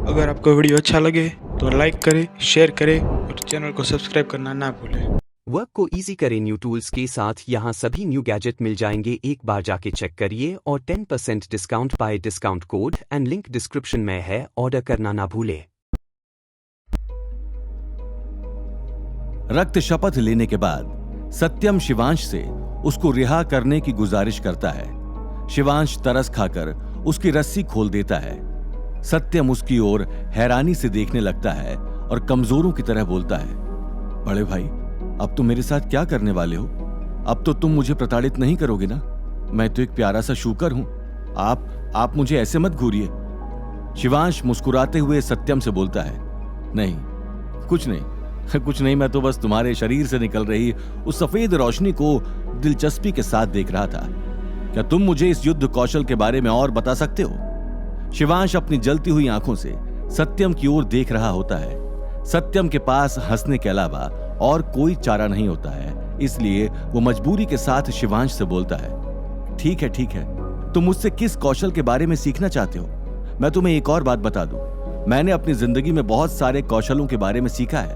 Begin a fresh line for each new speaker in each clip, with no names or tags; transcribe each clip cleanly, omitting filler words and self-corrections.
अगर आपको वीडियो अच्छा लगे तो लाइक करें, शेयर करें और चैनल को सब्सक्राइब करना ना भूलें।
वर्क को इजी करें न्यू टूल्स के साथ। यहाँ सभी न्यू गैजेट मिल जाएंगे, एक बार जाके चेक करिए और 10% discount bye discount code and link description में है, ऑर्डर करना ना भूले।
रक्त शपथ लेने के बाद सत्यम शिवांश से उसको रिहा करने की गुजारिश करता है। शिवांश तरस खाकर उसकी रस्सी खोल देता है। सत्यम उसकी ओर हैरानी से देखने लगता है और कमजोरों की तरह बोलता है, बड़े भाई, अब तुम मेरे साथ क्या करने वाले हो? अब तो तुम मुझे प्रताड़ित नहीं करोगे ना? मैं तो एक प्यारा सा शूकर हूं। आप मुझे ऐसे मत घूरिए। शिवांश मुस्कुराते हुए सत्यम से बोलता है, नहीं, कुछ नहीं, मैं तो बस तुम्हारे शरीर से निकल रही उस सफेद रोशनी को दिलचस्पी के साथ देख रहा था। क्या तुम मुझे इस युद्ध कौशल के बारे में और बता सकते हो? शिवांश अपनी जलती हुई आंखों से सत्यम की ओर देख रहा होता है। सत्यम के पास हंसने के अलावा और कोई चारा नहीं होता है, इसलिए वो मजबूरी के साथ शिवांश से बोलता है, ठीक है, तुम मुझसे किस कौशल के बारे में सीखना चाहते हो? मैं तुम्हें एक और बात बता दूं, मैंने अपनी जिंदगी में बहुत सारे कौशलों के बारे में सीखा है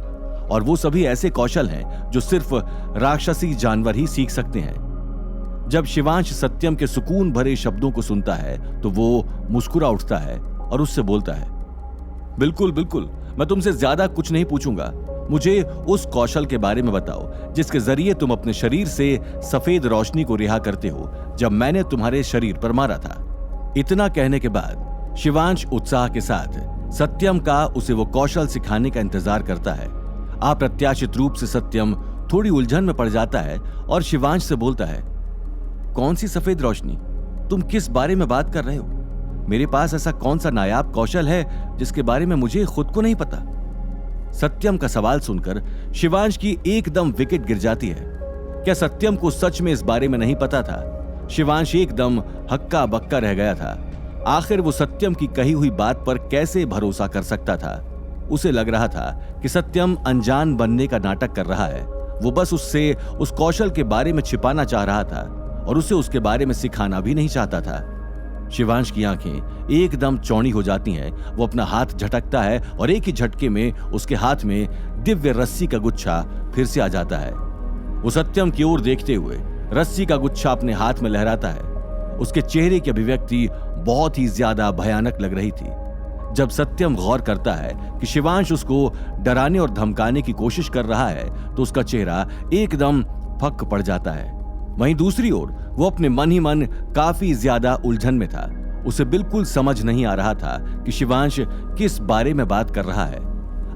और वो सभी ऐसे कौशल हैं जो सिर्फ राक्षसी जानवर ही सीख सकते हैं। जब शिवांश सत्यम के सुकून भरे शब्दों को सुनता है तो वो मुस्कुरा उठता है और उससे बोलता है, बिल्कुल, मैं तुमसे ज्यादा कुछ नहीं पूछूंगा। मुझे उस कौशल के बारे में बताओ जिसके जरिए तुम अपने शरीर से सफेद रोशनी को रिहा करते हो, जब मैंने तुम्हारे शरीर पर मारा था। इतना कहने के बाद शिवांश उत्साह के साथ सत्यम का उसे वो कौशल सिखाने का इंतजार करता है। अप्रत्याशित रूप से सत्यम थोड़ी उलझन में पड़ जाता है और शिवांश से बोलता है, कौन सी सफेद रोशनी? तुम किस बारे में बात कर रहे हो? मेरे पास ऐसा कौन सा नायाब कौशल है जिसके बारे में मुझे खुद को नहीं पता? सत्यम का सवाल सुनकर शिवांश की एकदम विकेट गिर जाती है। क्या सत्यम को सच में इस बारे में नहीं पता था? शिवांश एकदम हक्का बक्का रह गया था। आखिर वो सत्यम की कही हुई बात पर कैसे भरोसा कर सकता था? उसे लग रहा था कि सत्यम अनजान बनने का नाटक कर रहा है। वो बस उससे उस कौशल के बारे में छिपाना चाह रहा था और उसे उसके बारे में सिखाना भी नहीं चाहता था। शिवांश की आंखें एकदम चौड़ी हो जाती हैं। वो अपना हाथ झटकता है और एक ही झटके में उसके हाथ में दिव्य रस्सी का गुच्छा फिर से आ जाता है। वो सत्यम की ओर देखते हुए रस्सी का गुच्छा अपने हाथ में लहराता है। उसके चेहरे की अभिव्यक्ति बहुत ही ज्यादा भयानक लग रही थी। जब सत्यम गौर करता है कि शिवांश उसको डराने और धमकाने की कोशिश कर रहा है तो उसका चेहरा एकदम फक पड़ जाता है। वहीं दूसरी ओर वो अपने मन ही मन काफी ज्यादा उलझन में था। उसे बिल्कुल समझ नहीं आ रहा था कि शिवांश किस बारे में बात कर रहा है।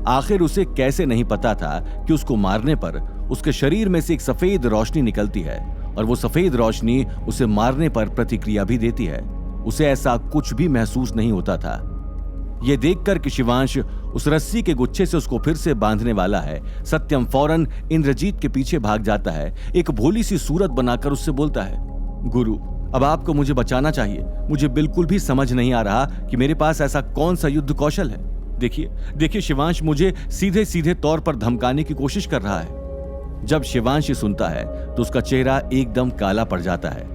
आखिर उसे कैसे नहीं पता था कि उसको मारने पर उसके शरीर में से एक सफेद रोशनी निकलती है और वो सफेद रोशनी उसे मारने पर प्रतिक्रिया भी देती है। उसे ऐसा कुछ भी महसूस नहीं होता था। यह देखकर कि शिवांश उस रस्सी के गुच्छे से उसको फिर से बांधने वाला है, सत्यम फौरन इंद्रजीत के पीछे भाग जाता है। एक भोली सी सूरत बनाकर उससे बोलता है, गुरु, अब आपको मुझे बचाना चाहिए। मुझे बिल्कुल भी समझ नहीं आ रहा कि मेरे पास ऐसा कौन सा युद्ध कौशल है। देखिए शिवांश मुझे सीधे सीधे तौर पर धमकाने की कोशिश कर रहा है। जब शिवांश सुनता है तो उसका चेहरा एकदम काला पड़ जाता है।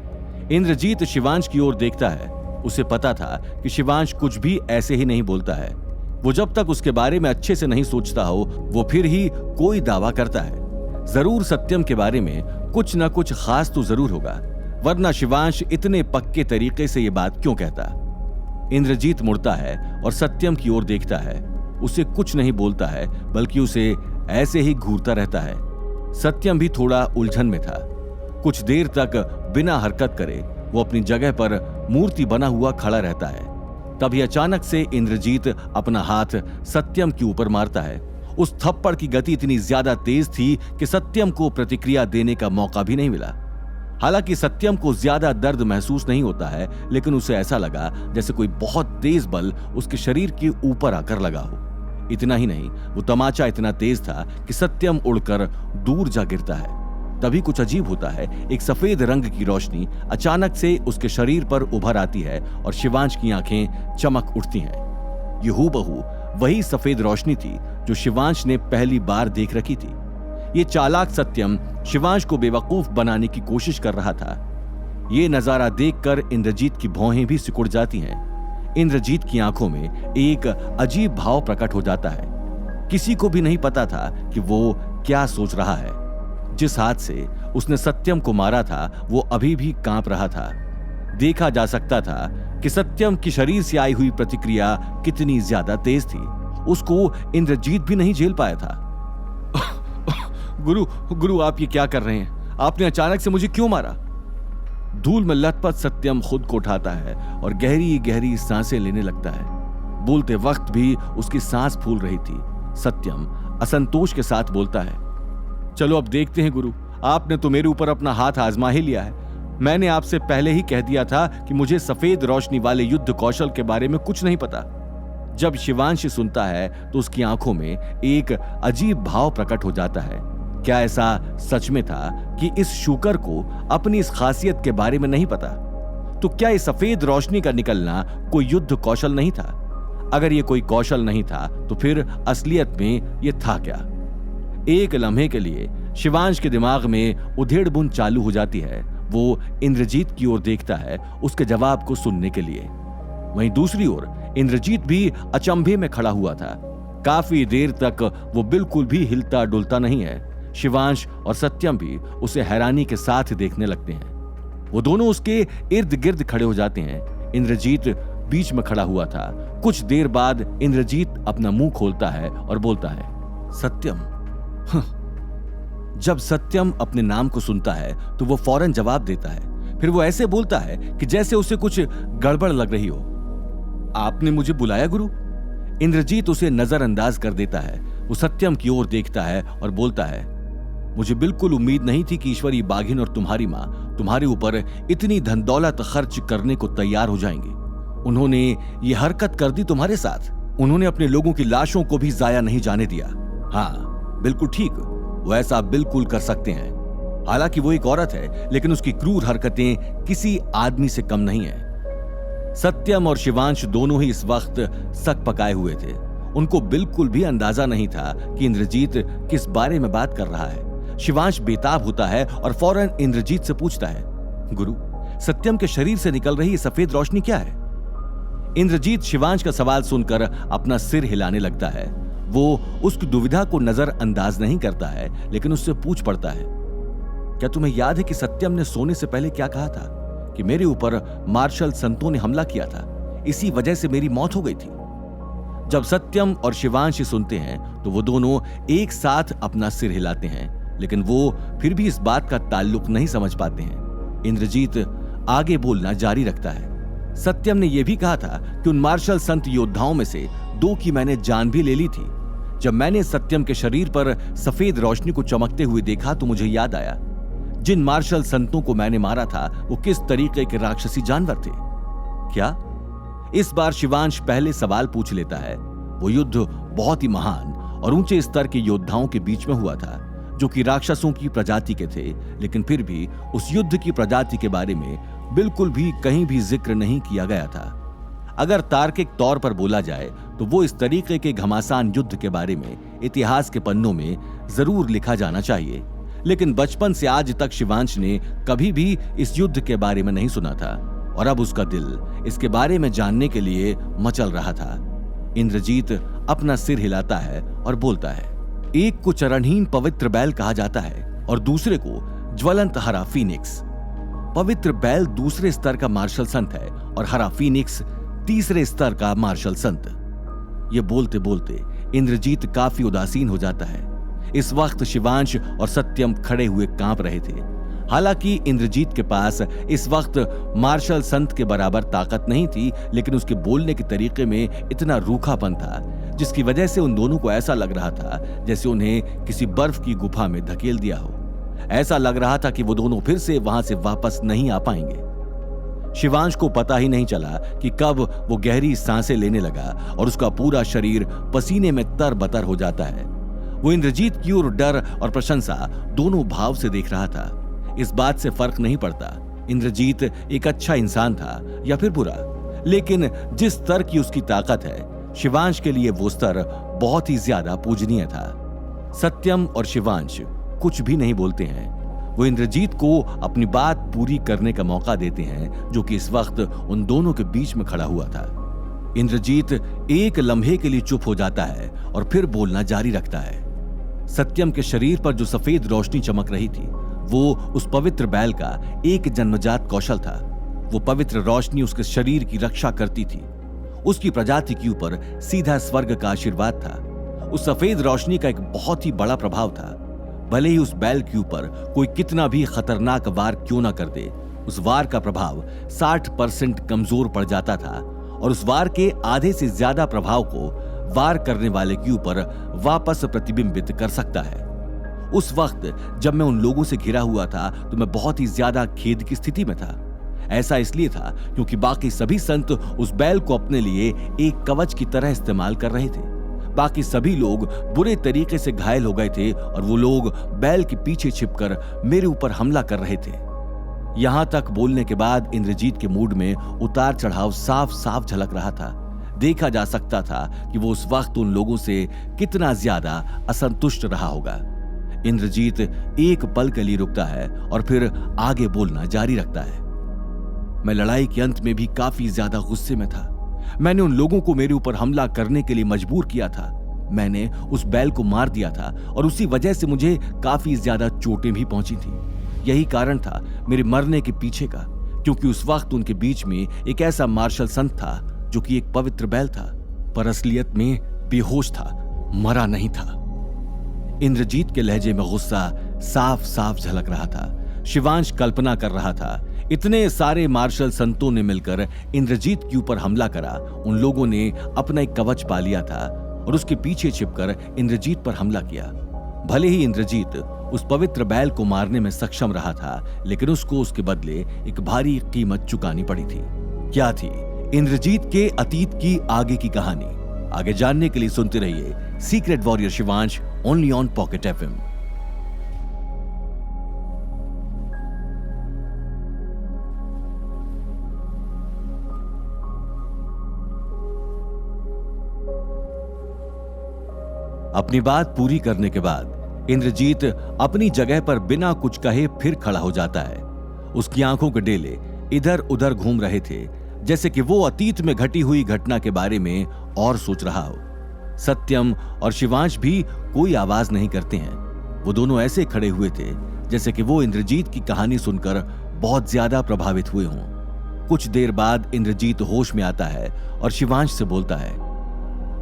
इंद्रजीत शिवांश की ओर देखता है। उसे पता था कि शिवांश कुछ भी ऐसे ही नहीं बोलता है। वो जब तक उसके बारे में अच्छे से नहीं सोचता हो वो फिर ही कोई दावा करता है। जरूर सत्यम के बारे में कुछ ना कुछ खास तो जरूर होगा, वरना शिवांश इतने पक्के तरीके से ये बात क्यों कहता? इंद्रजीत मुड़ता है और सत्यम की ओर देखता है। उसे कुछ नहीं बोलता है, बल्कि उसे ऐसे ही घूरता रहता है। सत्यम भी थोड़ा उलझन में था। कुछ देर तक बिना हरकत करे वो अपनी जगह पर मूर्ति बना हुआ खड़ा रहता है। तभी अचानक से इंद्रजीत अपना हाथ सत्यम के ऊपर मारता है। उस थप्पड़ की गति इतनी ज्यादा तेज थी कि सत्यम को प्रतिक्रिया देने का मौका भी नहीं मिला। हालांकि सत्यम को ज्यादा दर्द महसूस नहीं होता है, लेकिन उसे ऐसा लगा जैसे कोई बहुत तेज बल उसके शरीर के ऊपर आकर लगा हो। इतना ही नहीं, वो तमाचा इतना तेज था कि सत्यम उड़कर दूर जा गिरता है। तभी कुछ अजीब होता है। एक सफेद रंग की रोशनी अचानक से उसके शरीर पर उभर आती है और शिवांश की आंखें चमक उठती हैं। ये हूबहू वही सफेद रोशनी थी जो शिवांश ने पहली बार देख रखी थी। ये चालाक सत्यम शिवांश को बेवकूफ बनाने की कोशिश कर रहा था। ये नजारा देखकर इंद्रजीत की भौहें भी सिकुड़ जाती हैं। इंद्रजीत की आंखों में एक अजीब भाव प्रकट हो जाता है। किसी को भी नहीं पता था कि वो क्या सोच रहा है। जिस हाथ से उसने सत्यम को मारा था वो अभी भी कांप रहा था। देखा जा सकता था कि सत्यम की शरीर से आई हुई प्रतिक्रिया कितनी ज्यादा तेज थी, उसको इंद्रजीत भी नहीं झेल पाया था। गुरु आप ये क्या कर रहे हैं? आपने अचानक से मुझे क्यों मारा? धूल में लथपथ सत्यम खुद को उठाता है और गहरी गहरी सांसें लेने लगता है। बोलते वक्त भी उसकी सांस फूल रही थी। सत्यम असंतोष के साथ बोलता है, चलो अब देखते हैं गुरु, आपने तो मेरे ऊपर अपना हाथ आजमा ही लिया है। मैंने आपसे पहले ही कह दिया था कि मुझे सफेद रोशनी वाले युद्ध कौशल के बारे में कुछ नहीं पता। जब शिवांश सुनता है तो उसकी आंखों में एक अजीब भाव प्रकट हो जाता है। क्या ऐसा सच में था कि इस शूकर को अपनी इस खासियत के बारे में नहीं पता? तो क्या इस सफेद रोशनी का निकलना कोई युद्ध कौशल नहीं था? अगर ये कोई कौशल नहीं था तो फिर असलियत में ये था क्या? एक लम्हे के लिए शिवांश के दिमाग में उधेड़ बुन चालू हो जाती है। वो इंद्रजीत की ओर देखता है उसके जवाब को सुनने के लिए। वहीं दूसरी ओर इंद्रजीत भी अचंभे में खड़ा हुआ था। काफी देर तक वो बिल्कुल भी हिलता डुलता नहीं है। शिवांश और सत्यम भी उसे हैरानी के साथ देखने लगते हैं। वो दोनों उसके इर्द गिर्द खड़े हो जाते हैं। इंद्रजीत बीच में खड़ा हुआ था। कुछ देर बाद इंद्रजीत अपना मुंह खोलता है और बोलता है, सत्यम। जब सत्यम अपने नाम को सुनता है तो वो फौरन जवाब देता है। फिर वो ऐसे बोलता है कि जैसे उसे कुछ गड़बड़ लग रही हो। आपने मुझे बुलाया गुरु? इंद्रजीत उसे नजरअंदाज कर देता है। वो सत्यम की ओर देखता है और बोलता है, मुझे बिल्कुल उम्मीद नहीं थी कि ईश्वरी बाघिन और तुम्हारी मां तुम्हारे ऊपर इतनी धन दौलत खर्च करने को तैयार हो जाएंगे। उन्होंने ये हरकत कर दी तुम्हारे साथ। उन्होंने अपने लोगों की लाशों को भी जाया नहीं जाने दिया। हाँ, बिल्कुल ठीक, वो ऐसा बिल्कुल कर सकते हैं। हालांकि वो एक औरत है, लेकिन उसकी क्रूर हरकतें किसी आदमी से कम नहीं है। सत्यम और शिवांश दोनों ही इस वक्त सक पकाए हुए थे। उनको बिल्कुल भी अंदाजा नहीं था कि इंद्रजीत किस बारे में बात कर रहा है। शिवांश बेताब होता है और फौरन इंद्रजीत से पूछता है, गुरु, सत्यम के शरीर से निकल रही सफेद रोशनी क्या है? इंद्रजीत शिवांश का सवाल सुनकर अपना सिर हिलाने लगता है। वो उसकी दुविधा को नजरअंदाज नहीं करता है, लेकिन उससे पूछ पड़ता है, क्या तुम्हें याद है कि सत्यम ने सोने से पहले क्या कहा था? कि मेरे ऊपर मार्शल संतों ने हमला किया था, इसी वजह से मेरी मौत हो गई थी। जब सत्यम और शिवांश सुनते हैं तो वो दोनों एक साथ अपना सिर हिलाते हैं, लेकिन वो फिर भी इस बात का ताल्लुक नहीं समझ पाते हैं। इंद्रजीत आगे बोलना जारी रखता है। सत्यम ने यह भी कहा था कि उन मार्शल संत योद्धाओं में से 2 की मैंने जान भी ले ली थी। जब मैंने सत्यम के शरीर पर सफेद रोशनी को चमकते हुए देखा तो मुझे याद आया, जिन मार्शल संतों को मैंने मारा था वो किस तरीके के राक्षसी जानवर थे। क्या? इस बार शिवांश पहले सवाल पूछ लेता है। वो युद्ध बहुत ही महान और ऊंचे स्तर के योद्धाओं के बीच में हुआ था, जो कि राक्षसों की प्रजाति के थे, लेकिन फिर भी उस युद्ध की प्रजाति के बारे में बिल्कुल भी कहीं भी जिक्र नहीं किया गया था। अगर तार्किक तौर पर बोला जाए तो वो इस तरीके के घमासान युद्ध के बारे में इतिहास के पन्नों में जरूर लिखा जाना चाहिए, लेकिन बचपन से आज तक शिवांश ने कभी भी इस युद्ध के बारे में नहीं सुना था और अब उसका दिल इसके बारे में जानने के लिए मचल रहा था। इंद्रजीत अपना सिर हिलाता है और बोलता है, एक को चरणहीन पवित्र बैल कहा जाता है और दूसरे को ज्वलंत हरा फीनिक्स। पवित्र बैल दूसरे स्तर का मार्शल संत है और हरा फीनिक्स तीसरे स्तर का मार्शल संत। ये बोलते बोलते इंद्रजीत काफी उदासीन हो जाता है। इस वक्त शिवांश और सत्यम खड़े हुए कांप रहे थे। हालांकि इंद्रजीत के पास इस वक्त मार्शल संत के बराबर ताकत नहीं थी, लेकिन उसके बोलने के तरीके में इतना रूखापन था जिसकी वजह से उन दोनों को ऐसा लग रहा था जैसे उन्हें किसी बर्फ की गुफा में धकेल दिया हो। ऐसा लग रहा था कि वो दोनों फिर से वहां से वापस नहीं आ पाएंगे। शिवांश को पता ही नहीं चला कि कब वो गहरी सांसें लेने लगा और उसका पूरा शरीर पसीने में तरबतर हो जाता है। वो इंद्रजीत की ओर डर और प्रशंसा दोनों भाव से देख रहा था। इस बात से फर्क नहीं पड़ता इंद्रजीत एक अच्छा इंसान था या फिर बुरा, लेकिन जिस स्तर की उसकी ताकत है, शिवांश के लिए वो स्तर बहुत ही ज्यादा पूजनीय था। सत्यम और शिवांश कुछ भी नहीं बोलते हैं। वो इंद्रजीत को अपनी बात पूरी करने का मौका देते हैं, जो कि इस वक्त उन दोनों के बीच में खड़ा हुआ था। इंद्रजीत एक लम्हे के लिए चुप हो जाता है और फिर बोलना जारी रखता है। सत्यम के शरीर पर जो सफेद रोशनी चमक रही थी वो उस पवित्र बैल का एक जन्मजात कौशल था। वो पवित्र रोशनी उसके शरीर की रक्षा करती थी। उसकी प्रजाति के ऊपर सीधा स्वर्ग का आशीर्वाद था। उस सफेद रोशनी का एक बहुत ही बड़ा प्रभाव था। भले ही उस बैल के ऊपर कोई कितना भी खतरनाक वार क्यों ना कर दे, उस वार का प्रभाव 60% कमजोर पड़ जाता था और उस वार के आधे से ज्यादा प्रभाव को वार करने वाले के ऊपर वापस प्रतिबिंबित कर सकता है। उस वक्त जब मैं उन लोगों से घिरा हुआ था तो मैं बहुत ही ज्यादा खेद की स्थिति में था। ऐसा इसलिए था क्योंकि बाकी सभी संत उस बैल को अपने लिए एक कवच की तरह इस्तेमाल कर रहे थे। बाकी सभी लोग बुरे तरीके से घायल हो गए थे और वो लोग बैल के पीछे छिपकर मेरे ऊपर हमला कर रहे थे। यहां तक बोलने के बाद इंद्रजीत के मूड में उतार चढ़ाव साफ साफ झलक रहा था। देखा जा सकता था कि वो उस वक्त उन लोगों से कितना ज्यादा असंतुष्ट रहा होगा। इंद्रजीत एक पल के लिए रुकता है और फिर आगे बोलना जारी रखता है। मैं लड़ाई के अंत में भी काफी ज्यादा गुस्से में था। मैंने उन लोगों को मेरे ऊपर हमला करने के लिए मजबूर किया था। मैंने उस बैल को मार दिया था और उसी वजह से मुझे काफी ज्यादा चोटें भी पहुंची थी। यही कारण था मेरे मरने के पीछे का, क्योंकि उस वक्त उनके बीच में एक ऐसा मार्शल संत था जो कि एक पवित्र बैल था, पर असलियत में बेहोश था, मरा नहीं था। इंद्रजीत के लहजे में गुस्सा साफ साफ झलक रहा था। शिवांश कल्पना कर रहा था, इतने सारे मार्शल संतों ने मिलकर इंद्रजीत के ऊपर हमला करा। उन लोगों ने अपना एक कवच पा लिया था और उसके पीछे छिपकर इंद्रजीत पर हमला किया। भले ही इंद्रजीत उस पवित्र बैल को मारने में सक्षम रहा था, लेकिन उसको उसके बदले एक भारी कीमत चुकानी पड़ी थी। क्या थी इंद्रजीत के अतीत की आगे की कहानी? आगे जानने के लिए सुनते रहिए secret warrior Shivansh, only on pocket FM. अपनी बात पूरी करने के बाद इंद्रजीत अपनी जगह पर बिना कुछ कहे फिर खड़ा हो जाता है। उसकी आंखों के डेले इधर उधर घूम रहे थे, जैसे कि वो अतीत में घटी हुई घटना के बारे में और सोच रहा हो। सत्यम और शिवांश भी कोई आवाज नहीं करते हैं। वो दोनों ऐसे खड़े हुए थे जैसे कि वो इंद्रजीत की कहानी सुनकर बहुत ज्यादा प्रभावित हुए हों। कुछ देर बाद इंद्रजीत होश में आता है और शिवांश से बोलता है,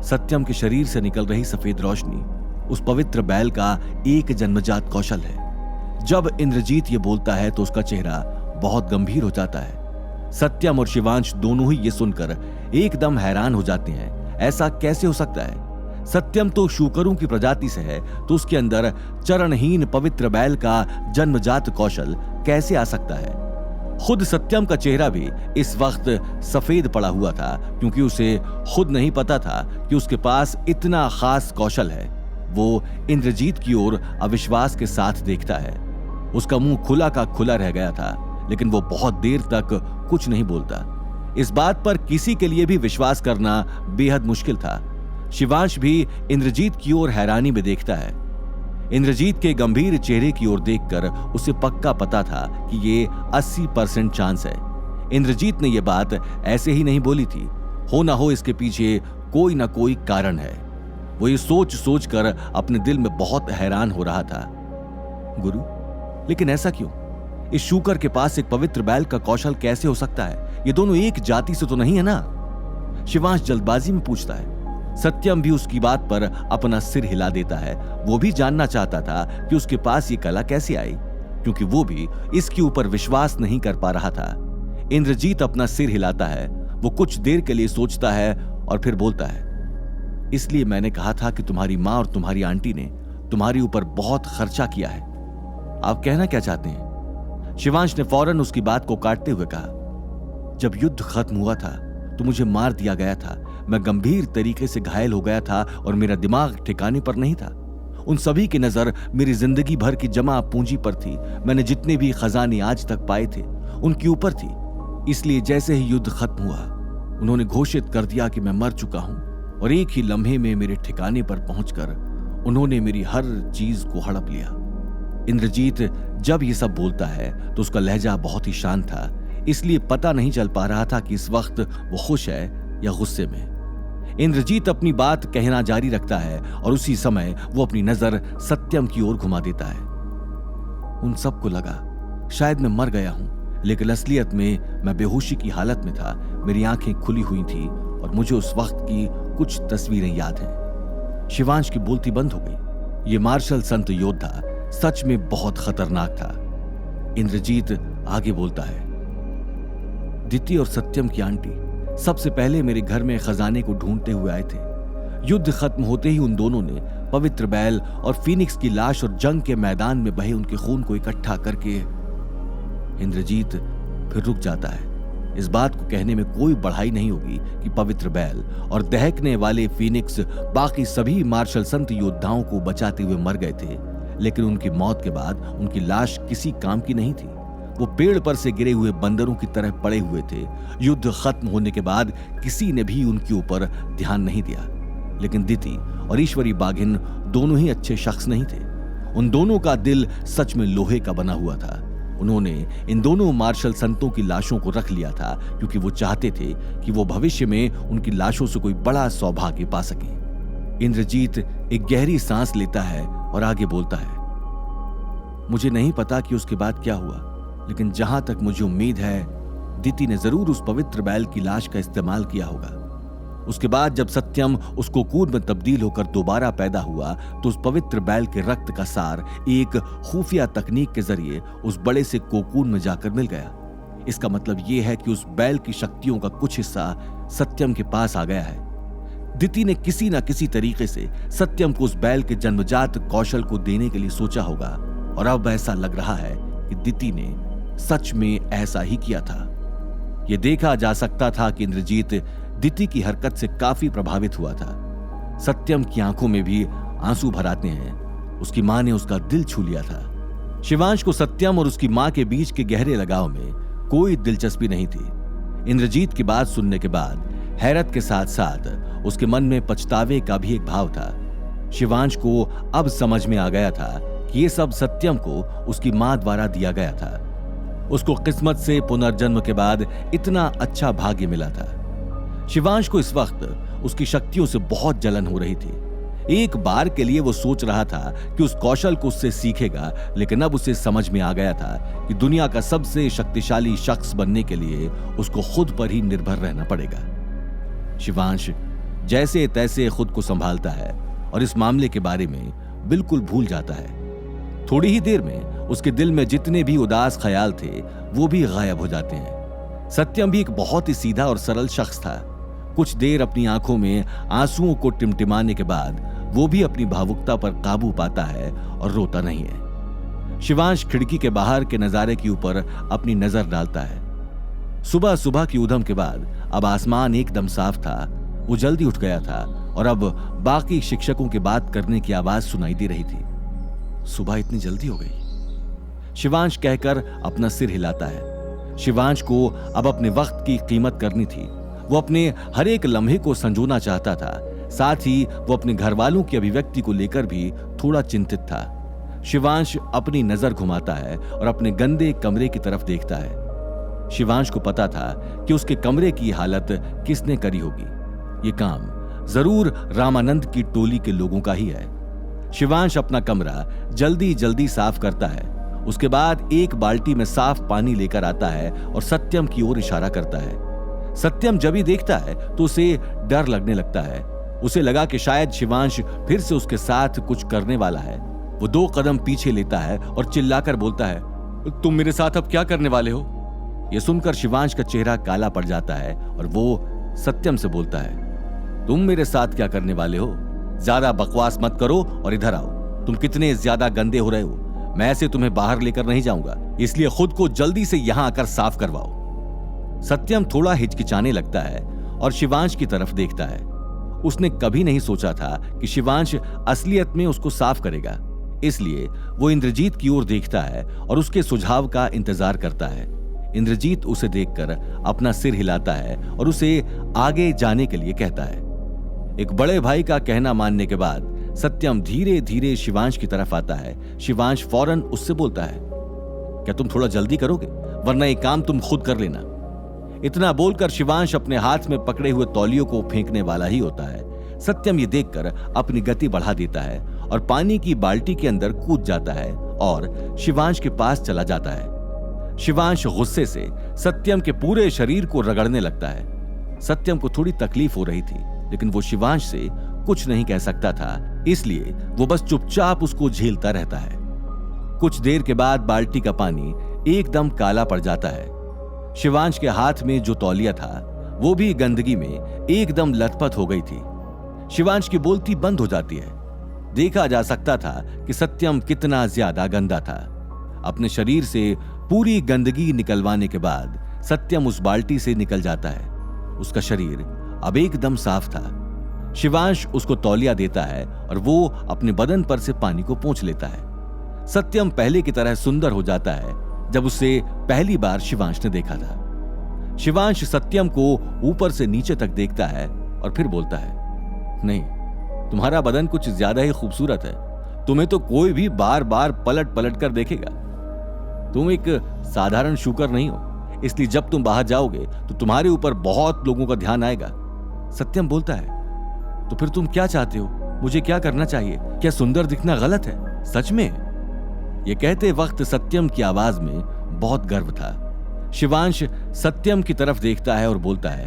सत्यम के शरीर से निकल रही सफेद रोशनी उस पवित्र बैल का एक जन्मजात कौशल है। जब इंद्रजीत ये बोलता है तो उसका चेहरा बहुत गंभीर हो जाता है। सत्यम और शिवांश दोनों ही ये सुनकर एकदम हैरान हो जाते हैं। ऐसा कैसे हो सकता है? सत्यम तो शूकरों की प्रजाति से है, तो उसके अंदर चरणहीन पवित्र बैल का जन्मजात कौशल कैसे आ सकता है? खुद सत्यम का चेहरा भी इस वक्त सफेद पड़ा हुआ था, क्योंकि उसे खुद नहीं पता था कि उसके पास इतना खास कौशल है। वो इंद्रजीत की ओर अविश्वास के साथ देखता है। उसका मुंह खुला का खुला रह गया था, लेकिन वो बहुत देर तक कुछ नहीं बोलता। इस बात पर किसी के लिए भी विश्वास करना बेहद मुश्किल था। शिवांश भी इंद्रजीत की ओर हैरानी में देखता है। इंद्रजीत के गंभीर चेहरे की ओर देखकर उसे पक्का पता था कि ये 80% चांस है। इंद्रजीत ने यह बात ऐसे ही नहीं बोली थी। हो ना हो इसके पीछे कोई ना कोई कारण है। वो ये सोच सोच कर अपने दिल में बहुत हैरान हो रहा था। गुरु, लेकिन ऐसा क्यों? इस शूकर के पास एक पवित्र बैल का कौशल कैसे हो सकता है? ये दोनों एक जाति से तो नहीं है ना? शिवांश जल्दबाजी में पूछता है। सत्यम भी उसकी बात पर अपना सिर हिला देता है। वो भी जानना चाहता था कि उसके पास ये कला कैसे आई, क्योंकि वो भी इसके ऊपर विश्वास नहीं कर पा रहा था। इंद्रजीत अपना सिर हिलाता है। वो कुछ देर के लिए सोचता है और फिर बोलता है, इसलिए मैंने कहा था कि तुम्हारी माँ और तुम्हारी आंटी ने तुम्हारे ऊपर बहुत खर्चा किया है। आप कहना क्या चाहते हैं? शिवांश ने फौरन उसकी बात को काटते हुए कहा, जब युद्ध खत्म हुआ था तो मुझे मार दिया गया था। मैं गंभीर तरीके से घायल हो गया था और मेरा दिमाग ठिकाने पर नहीं था। उन सभी की नजर मेरी जिंदगी भर की जमा पूंजी पर थी। मैंने जितने भी खजाने आज तक पाए थे उनके ऊपर थी। इसलिए जैसे ही युद्ध खत्म हुआ, उन्होंने घोषित कर दिया कि मैं मर चुका हूं, और एक ही लम्हे में मेरे ठिकाने पर पहुंचकर उन्होंने मेरी हर चीज को हड़प लिया। इंद्रजीत जब ये सब बोलता है तो उसका लहजा बहुत ही शांत था, इसलिए पता नहीं चल पा रहा था कि इस वक्त वो खुश है या गुस्से में। इंद्रजीत अपनी बात कहना जारी रखता है और उसी समय वो अपनी नजर सत्यम की ओर घुमा देता है। उन सबको लगा शायद मैं मर गया हूं, लेकिन असलियत में मैं बेहोशी की हालत में था। मेरी आंखें खुली हुई थी और मुझे उस वक्त की कुछ तस्वीरें याद हैं। शिवांश की बोलती बंद हो गई। ये मार्शल संत योद्धा सच में बहुत खतरनाक था। इंद्रजीत आगे बोलता है, दिति और सत्यम की आंटी सबसे पहले मेरे घर में खजाने को ढूंढते हुए आए थे। युद्ध खत्म होते ही उन दोनों ने पवित्र बैल और फीनिक्स की लाश और जंग के मैदान में बहे उनके खून को इकट्ठा करके। इंद्रजीत फिर रुक जाता है। इस बात को कहने में कोई बढ़ाई नहीं होगी कि पवित्र बैल और दहकने वाले फीनिक्स बाकी सभी मार्शल संत योद्धाओं को बचाते हुए मर गए थे, लेकिन उनकी मौत के बाद उनकी लाश किसी काम की नहीं थी। वो पेड़ पर से गिरे हुए बंदरों की तरह पड़े हुए थे। युद्ध खत्म होने के बाद किसी ने भी उनके ऊपर ध्यान नहीं दिया, लेकिन दिति और ईश्वरी बाघिन दोनों ही अच्छे शख्स नहीं थे। उन दोनों का दिल सच में लोहे का बना हुआ था। उन्होंने इन दोनों मार्शल संतों की लाशों को रख लिया था क्योंकि वो चाहते थे कि वो भविष्य में उनकी लाशों से कोई बड़ा सौभाग्य पा सके। इंद्रजीत एक गहरी सांस लेता है और आगे बोलता है, मुझे नहीं पता कि उसके बाद क्या हुआ, लेकिन जहां तक मुझे उम्मीद है दिति ने जरूर उस पवित्र बैल की लाश का इस्तेमाल किया होगा। उसके बाद जब सत्यम उस कोकून में तब्दील होकर दोबारा पैदा हुआ तो उस पवित्र बैल के रक्त का सार एक खुफिया तकनीक के जरिए उस बड़े से कोकून में जाकर मिल गया। इसका मतलब यह है कि उस बैल की शक्तियों का कुछ हिस्सा सत्यम के पास आ गया है। दिति ने किसी ना किसी तरीके से सत्यम को उस बैल के जन्मजात कौशल को देने के लिए सोचा होगा, और अब ऐसा लग रहा है कि दिति ने सच में ऐसा ही किया था। यह देखा जा सकता था कि इंद्रजीत दिति की हरकत से काफी प्रभावित हुआ था। सत्यम की आंखों में भी आंसू भर आते हैं। उसकी मां ने उसका दिल छू लिया था। शिवांश को सत्यम और उसकी मां के बीच के गहरे लगाव में कोई दिलचस्पी नहीं थी। इंद्रजीत की बात सुनने के बाद हैरत के साथ साथ उसके मन में पछतावे का भी एक भाव था। शिवांश को अब समझ में आ गया था कि यह सब सत्यम को उसकी मां द्वारा दिया गया था। उसको किस्मत से पुनर्जन्म के बाद इतना अच्छा भाग्य मिला था। शिवांश को इस वक्त उसकी शक्तियों से बहुत जलन हो रही थी। एक बार के लिए वो सोच रहा था कि उस कौशल को उससे सीखेगा, लेकिन अब उसे समझ में आ गया था कि दुनिया का सबसे शक्तिशाली शख्स बनने के लिए उसको खुद पर ही निर्भर रहना पड़ेगा। शिवांश जैसे तैसे खुद को संभालता है और इस मामले के बारे में बिल्कुल भूल जाता है। थोड़ी ही देर में उसके दिल में जितने भी उदास ख्याल थे वो भी गायब हो जाते हैं। सत्यम भी एक बहुत ही सीधा और सरल शख्स था। कुछ देर अपनी आंखों में आंसुओं को टिमटिमाने के बाद वो भी अपनी भावुकता पर काबू पाता है और रोता नहीं है। शिवांश खिड़की के बाहर के नजारे के ऊपर अपनी नजर डालता है। सुबह सुबह की उधम के बाद अब आसमान एकदम साफ था। वो जल्दी उठ गया था और अब बाकी शिक्षकों की बात करने की आवाज सुनाई दे रही थी। सुबह इतनी जल्दी हो गई, शिवांश कहकर अपना सिर हिलाता है। शिवांश को अब अपने वक्त की कीमत करनी थी। वो अपने हर एक लम्हे को संजोना चाहता था। साथ ही वो अपने घर वालों की अभिव्यक्ति को लेकर भी थोड़ा चिंतित था। शिवांश अपनी नजर घुमाता है और अपने गंदे कमरे की तरफ देखता है। शिवांश को पता था कि उसके कमरे की हालत किसने करी होगी। ये काम जरूर रामानंद की टोली के लोगों का ही है। शिवांश अपना कमरा जल्दी जल्दी साफ करता है। उसके बाद एक बाल्टी में साफ पानी लेकर आता है और सत्यम की ओर इशारा करता है। सत्यम जब ही देखता है तो उसे डर लगने लगता है। उसे लगा कि शायद शिवांश फिर से उसके साथ कुछ करने वाला है। वो 2 कदम पीछे लेता है और चिल्लाकर बोलता है, तुम मेरे साथ अब क्या करने वाले हो? यह सुनकर शिवांश का चेहरा काला पड़ जाता है और वो सत्यम से बोलता है, तुम मेरे साथ क्या करने वाले हो? ज्यादा बकवास मत करो और इधर आओ। तुम कितने ज्यादा गंदे हो रहे हो। मैं ऐसे तुम्हें बाहर लेकर नहीं जाऊंगा, इसलिए खुद को जल्दी से यहां आकर साफ करवाओ। सत्यम थोड़ा हिचकिचाने लगता है और शिवांश की तरफ देखता है। उसने कभी नहीं सोचा था कि शिवांश असलियत में उसको साफ करेगा, इसलिए वो इंद्रजीत की ओर देखता है और उसके सुझाव का इंतजार करता है। इंद्रजीत उसे देखकर अपना सिर हिलाता है और उसे आगे जाने के लिए कहता है। एक बड़े भाई का कहना मानने के बाद सत्यम धीरे धीरे शिवांश की तरफ आता है। शिवांश फौरन उससे बोलता है, क्या तुम थोड़ा जल्दी करोगे, वरना ये काम तुम खुद कर लेना। इतना बोलकर शिवांश अपने हाथ में पकड़े हुए तौलियों को फेंकने वाला ही होता है। सत्यम ये देखकर अपनी गति बढ़ा देता है और पानी की बाल्टी के अंदर कूद जाता है और शिवांश के पास चला जाता है। शिवांश गुस्से से सत्यम के पूरे शरीर को रगड़ने लगता है। सत्यम को थोड़ी तकलीफ हो रही थी, लेकिन वो शिवांश से कुछ नहीं कह सकता था, इसलिए वो बस चुपचाप उसको झेलता रहता है। कुछ देर के बाद बाल्टी का पानी एकदम काला पड़ जाता है। शिवांश के हाथ में जो तौलिया था वो भी गंदगी में एकदम लथपथ हो गई थी। शिवांश की बोलती बंद हो जाती है। देखा जा सकता था कि सत्यम कितना ज्यादा गंदा था। अपने शरीर से पूरी गंदगी निकलवाने के बाद सत्यम उस बाल्टी से निकल जाता है। उसका शरीर अब एकदम साफ था। शिवांश उसको तौलिया देता है और वो अपने बदन पर से पानी को पोंछ लेता है। सत्यम पहले की तरह सुंदर हो जाता है जब उसे पहली बार शिवांश ने देखा था। शिवांश सत्यम को ऊपर से नीचे तक देखता है और फिर बोलता है, नहीं, तुम्हारा बदन कुछ ज्यादा ही खूबसूरत है। तुम्हें तो कोई भी बार बार पलट पलट कर देखेगा। तुम एक साधारण शूकर नहीं हो, इसलिए जब तुम बाहर जाओगे तो तुम्हारे ऊपर बहुत लोगों का ध्यान आएगा। सत्यम बोलता है, तो फिर तुम क्या चाहते हो? मुझे क्या करना चाहिए? क्या सुंदर दिखना गलत है? सच में? ये कहते वक्त सत्यम की आवाज में बहुत गर्व था। शिवांश सत्यम की तरफ देखता है और बोलता है,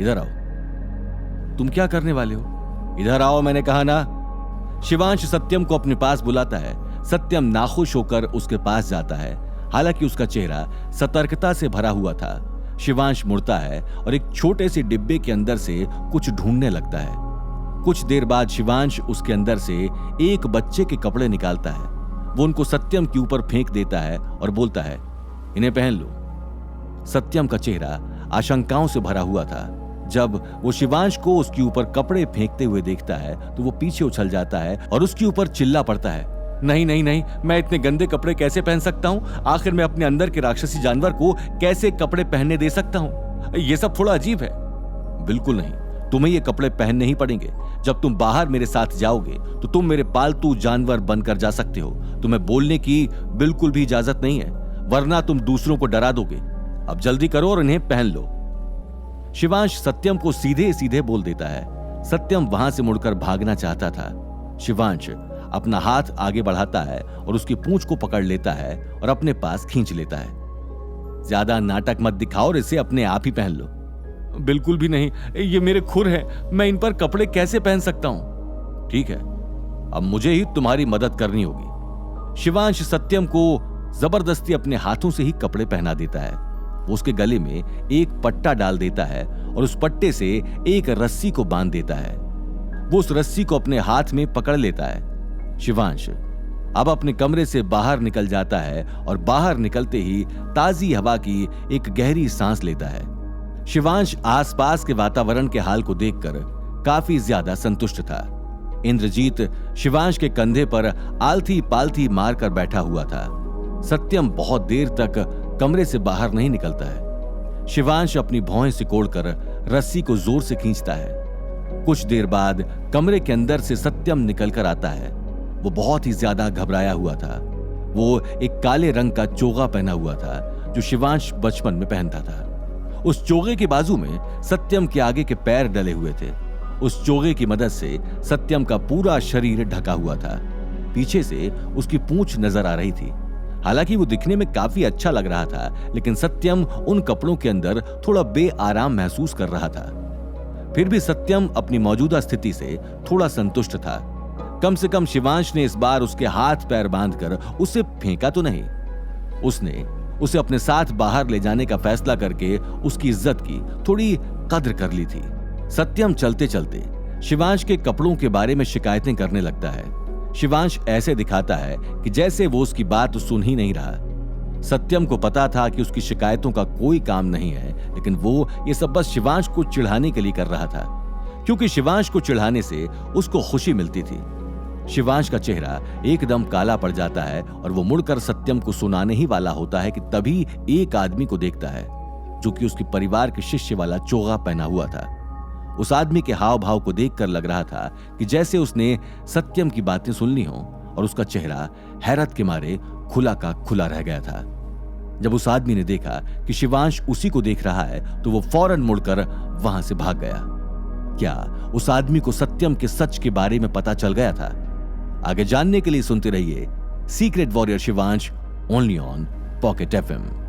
इधर आओ। तुम क्या करने वाले हो? इधर आओ, मैंने कहा ना। शिवांश सत्यम को अपने पास बुलाता है। सत्यम नाखुश होकर उसके पास जाता है। हालांकि उसका चेहरा सतर्कता से भरा हुआ था। शिवांश मुड़ता है और एक छोटे से डिब्बे के अंदर से कुछ ढूंढने लगता है। कुछ देर बाद शिवांश उसके अंदर से एक बच्चे के कपड़े निकालता है। वो उनको सत्यम के ऊपर फेंक देता है और बोलता है, इन्हें पहन लो। सत्यम का चेहरा आशंकाओं से भरा हुआ था। जब वो शिवांश को उसके ऊपर कपड़े फेंकते हुए देखता है तो वो पीछे उछल जाता है और उसके ऊपर चिल्ला पड़ता है, नहीं नहीं नहीं, मैं इतने गंदे कपड़े कैसे पहन सकता हूँ? आखिर मैं अपने अंदर के राक्षसी जानवर को कैसे कपड़े पहनने दे सकता हूँ? ये सब थोड़ा अजीब है। बिल्कुल नहीं, तुम्हें ये कपड़े पहनने ही पड़ेंगे। जब तुम बाहर मेरे साथ जाओगे तो तुम मेरे पालतू जानवर बनकर जा सकते हो। तुम्हें बोलने की बिल्कुल भी इजाजत नहीं है, वरना तुम दूसरों को डरा दोगे। अब जल्दी करो और इन्हें पहन लो। शिवांश सत्यम को सीधे सीधे बोल देता है। सत्यम वहां से मुड़कर भागना चाहता था। शिवांश अपना हाथ आगे बढ़ाता है और उसकी पूंछ को पकड़ लेता है और अपने पास खींच लेता है। ज्यादा नाटक मत दिखाओ और इसे अपने आप ही पहन लो। बिल्कुल भी नहीं, ये मेरे खुर हैं, मैं इन पर कपड़े कैसे पहन सकता हूं? ठीक है, अब मुझे ही तुम्हारी मदद करनी होगी। शिवांश सत्यम को जबरदस्ती अपने हाथों से ही कपड़े पहना देता है। वो उसके गले में एक पट्टा डाल देता है और उस पट्टे से एक रस्सी को बांध देता है। वो उस रस्सी को अपने हाथ में पकड़ लेता है। शिवांश अब अपने कमरे से बाहर निकल जाता है और बाहर निकलते ही ताजी हवा की एक गहरी सांस लेता है। शिवांश आसपास के वातावरण के हाल को देखकर काफी ज्यादा संतुष्ट था। इंद्रजीत शिवांश के कंधे पर आलथी पालथी मारकर बैठा हुआ था। सत्यम बहुत देर तक कमरे से बाहर नहीं निकलता है। शिवांश अपनी भौहें सिकोड़कर रस्सी को जोर से खींचता है। कुछ देर बाद कमरे के अंदर से सत्यम निकलकर आता है। वो बहुत ही ज्यादा घबराया हुआ था। वो एक काले रंग का चोगा पहना हुआ था जो शिवांश बचपन में पहनता था। उस चोगे के बाजू में सत्यम के आगे के पैर डले हुए थे। उस चोगे की मदद से सत्यम का पूरा शरीर ढका हुआ था। पीछे से उसकी पूंछ नजर आ रही थी। हालांकि वो दिखने में काफी अच्छा लग रहा था, लेकिन सत्यम उन कपड़ों के अंदर थोड़ा बेआराम महसूस कर रहा था। फिर भी सत्यम अपनी मौजूदा स्थिति से थोड़ा संतुष्ट था। कम से कम शिवांश ने इस बार उसके हाथ पैर बांधकर उसे फेंका तो नहीं। उसने उसे अपने साथ बाहर ले जाने का फैसला करके उसकी इज्जत की थोड़ी कद्र कर ली थी। सत्यम चलते चलते शिवांश के कपड़ों के बारे में शिकायतें करने लगता है। शिवांश ऐसे दिखाता है कि जैसे वो उसकी बात सुन ही नहीं रहा। सत्यम को पता था कि उसकी शिकायतों का कोई काम नहीं है, लेकिन वो ये सब बस शिवांश को चिढ़ाने के लिए कर रहा था, क्योंकि शिवांश को चिढ़ाने से उसको खुशी मिलती थी। शिवांश का चेहरा एकदम काला पड़ जाता है और वो मुड़कर सत्यम को सुनाने ही वाला होता है कि तभी एक आदमी को देखता है जो कि उसके परिवार के शिष्य वाला चोगा पहना हुआ था। उस आदमी के हाव भाव को देखकर लग रहा था कि जैसे उसने सत्यम की बातें सुन ली हों और उसका चेहरा हैरत के मारे खुला का खुला रह गया था। जब उस आदमी ने देखा कि शिवांश उसी को देख रहा है तो वो फौरन मुड़कर वहां से भाग गया। क्या उस आदमी को सत्यम के सच के बारे में पता चल गया था? आगे जानने के लिए सुनते रहिए secret warrior Shivansh, only on pocket FM।